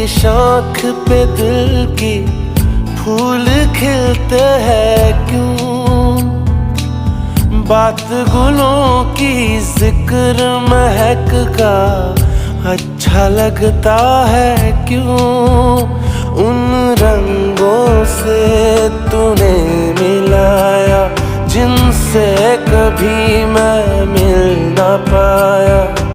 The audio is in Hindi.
शाख पे दिल की फूल खिलते हैं क्यों? बात गुलों की जिक्र महक का अच्छा लगता है क्यों? उन रंगों से तूने मिलाया जिनसे कभी मैं मिल ना पाया।